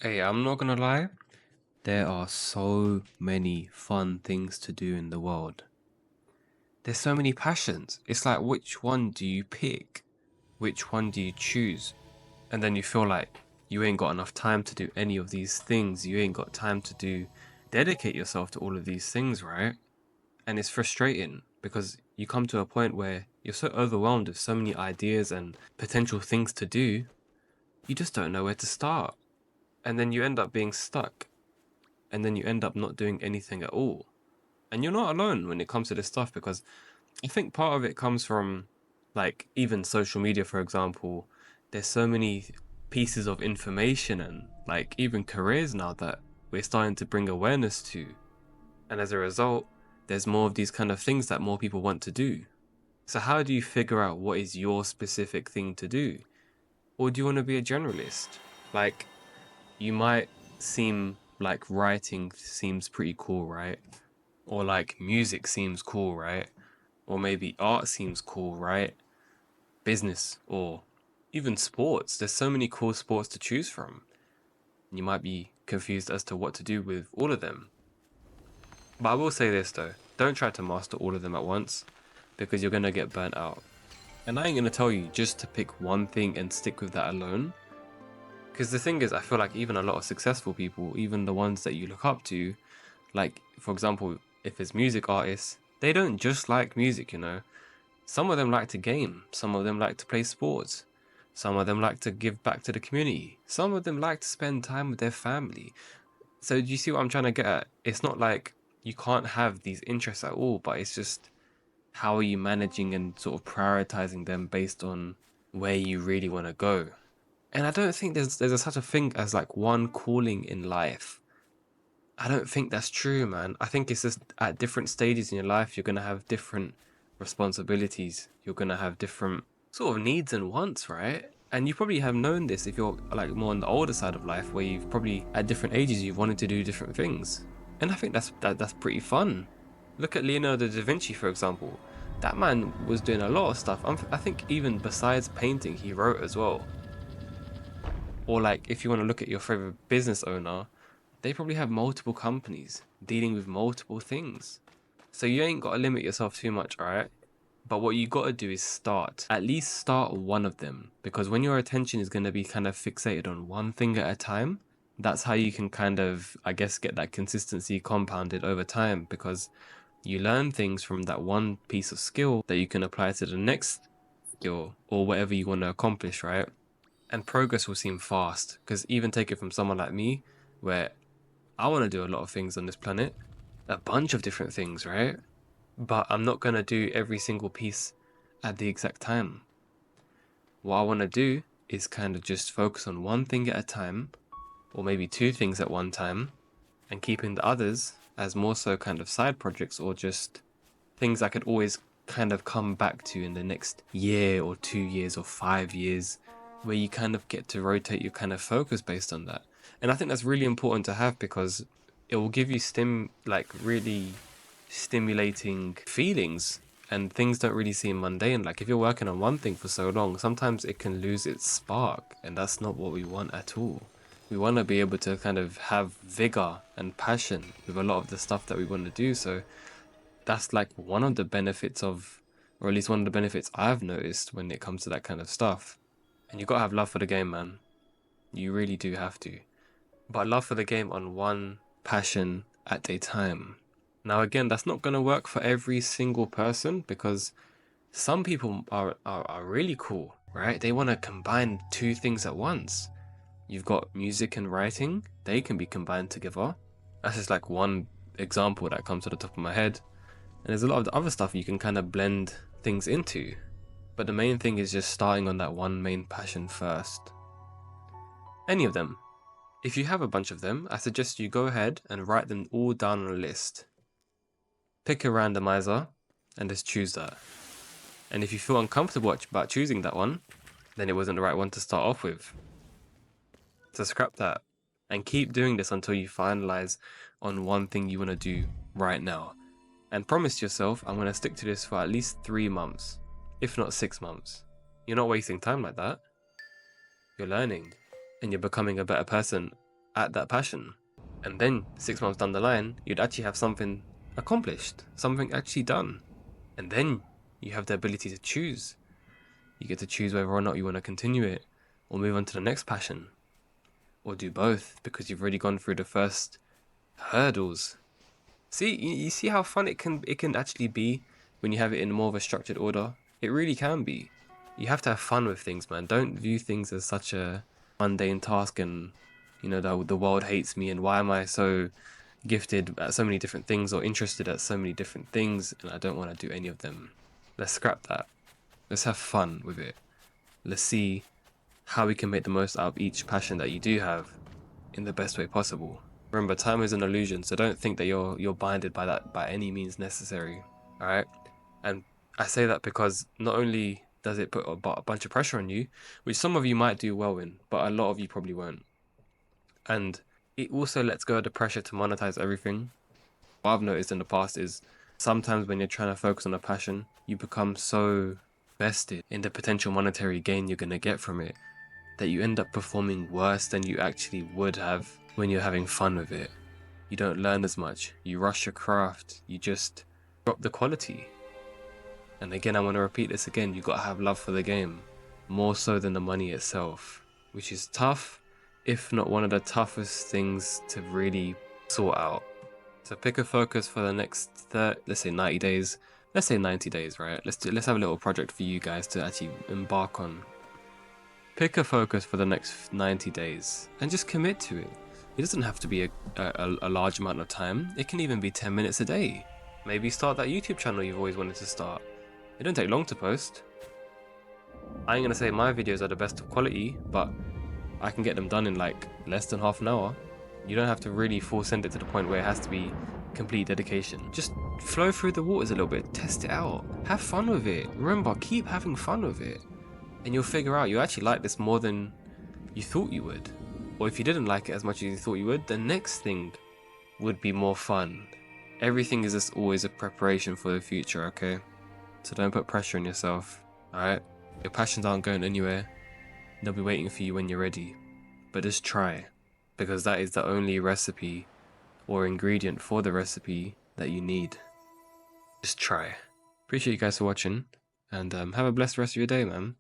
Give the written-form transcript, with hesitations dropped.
Hey, I'm not gonna lie, there are so many fun things to do in the world. There's so many passions. It's like, which one do you pick? Which one do you choose? And then you feel like you ain't got enough time to do any of these things. You ain't got time to dedicate yourself to all of these things, right? And it's frustrating because you come to a point where you're so overwhelmed with so many ideas and potential things to do, you just don't know where to start. And then you end up being stuck. And then you end up not doing anything at all. And you're not alone when it comes to this stuff, because I think part of it comes from, like, even social media, for example. There's so many pieces of information and, like, even careers now that we're starting to bring awareness to. And as a result, there's more of these kind of things that more people want to do. So how do you figure out what is your specific thing to do? Or do you want to be a generalist? Like, you might seem like writing seems pretty cool, right? Or like music seems cool, right? Or maybe art seems cool, right? Business or even sports. There's so many cool sports to choose from. You might be confused as to what to do with all of them. But I will say this though, don't try to master all of them at once, because you're gonna get burnt out. And I ain't gonna tell you just to pick one thing and stick with that alone. Because the thing is, I feel like even a lot of successful people, even the ones that you look up to, like, for example, if it's music artists, they don't just like music. Some of them like to game, some of them like to play sports, some of them like to give back to the community, some of them like to spend time with their family. So do you see what I'm trying to get at? It's not like you can't have these interests at all, but it's just how are you managing and sort of prioritizing them based on where you really want to go. And I don't think there's such a thing as like one calling in life. I don't think that's true, man. I think it's just at different stages in your life, you're going to have different responsibilities. You're going to have different sort of needs and wants, right? And you probably have known this if you're like more on the older side of life, where you've probably at different ages you've wanted to do different things. And I think that's pretty fun. Look at Leonardo da Vinci, for example. That man was doing a lot of stuff. I think even besides painting, he wrote as well. Or like if you want to look at your favorite business owner, they probably have multiple companies dealing with multiple things. So you ain't got to limit yourself too much, alright? But what you got to do is start. At least start one of them. Because when your attention is going to be kind of fixated on one thing at a time, that's how you can kind of, I guess, get that consistency compounded over time. Because you learn things from that one piece of skill that you can apply to the next skill or whatever you want to accomplish, right? And progress will seem fast. Because even take it from someone like me, where I want to do a lot of things on this planet, a bunch of different things, right? But I'm not going to do every single piece at the exact time. What I want to do is kind of just focus on one thing at a time, or maybe two things at one time, and keeping the others as more so kind of side projects or just things I could always kind of come back to in the next year or 2 years or 5 years, where you kind of get to rotate your kind of focus based on that. And I think that's really important to have, because it will give you really stimulating feelings, and things don't really seem mundane. Like if you're working on one thing for so long, sometimes it can lose its spark, and that's not what we want at all. We want to be able to kind of have vigor and passion with a lot of the stuff that we want to do. So that's like one of the benefits of, or at least one of the benefits I've noticed when it comes to that kind of stuff. And you gotta have love for the game, man. You really do have to. But love for the game on one passion at a time. Now, again, that's not gonna work for every single person, because some people are really cool, right? They want to combine two things at once. You've got music and writing, they can be combined together. That's just like one example that comes to the top of my head. And there's a lot of the other stuff you can kind of blend things into. But the main thing is just starting on that one main passion first. Any of them. If you have a bunch of them, I suggest you go ahead and write them all down on a list. Pick a randomizer and just choose that. And if you feel uncomfortable about choosing that one, then it wasn't the right one to start off with. So scrap that and keep doing this until you finalize on one thing you want to do right now. And promise yourself, I'm going to stick to this for at least 3 months, if not 6 months. You're not wasting time like that. You're learning and you're becoming a better person at that passion. And then 6 months down the line, you'd actually have something accomplished, something actually done. And then you have the ability to choose. You get to choose whether or not you want to continue it or move on to the next passion, or do both because you've already gone through the first hurdles. See, you see how fun it can actually be when you have it in more of a structured order. It really can be. You have to have fun with things, man. Don't view things as such a mundane task and, the world hates me and why am I so gifted at so many different things or interested at so many different things and I don't want to do any of them. Let's scrap that. Let's have fun with it. Let's see how we can make the most out of each passion that you do have in the best way possible. Remember, time is an illusion, so don't think that you're binded by that by any means necessary. All right, and I say that because not only does it put a bunch of pressure on you, which some of you might do well in, but a lot of you probably won't, and it also lets go of the pressure to monetize everything. What I've noticed in the past is sometimes when you're trying to focus on a passion, you become so vested in the potential monetary gain you're gonna get from it that you end up performing worse than you actually would have when you're having fun with it. You don't learn as much, you rush your craft, you just drop the quality. And again, I want to repeat this again, you gotta have love for the game, more so than the money itself, which is tough, if not one of the toughest things to really sort out. So pick a focus for the next, let's say 90 days, let's say 90 days, right? Let's have a little project for you guys to actually embark on. Pick a focus for the next 90 days and just commit to it. It doesn't have to be a large amount of time. It can even be 10 minutes a day. Maybe start that YouTube channel you've always wanted to start. It don't take long to post. I ain't gonna say my videos are the best of quality, but I can get them done in like less than half an hour. You don't have to really force send it to the point where it has to be complete dedication. Just flow through the waters a little bit, test it out, have fun with it. Remember, keep having fun with it. And you'll figure out you actually like this more than you thought you would. Or if you didn't like it as much as you thought you would, the next thing would be more fun. Everything is just always a preparation for the future, okay? So don't put pressure on yourself, alright? Your passions aren't going anywhere. They'll be waiting for you when you're ready. But just try, because that is the only recipe or ingredient for the recipe that you need. Just try. Appreciate you guys for watching, and have a blessed rest of your day, man.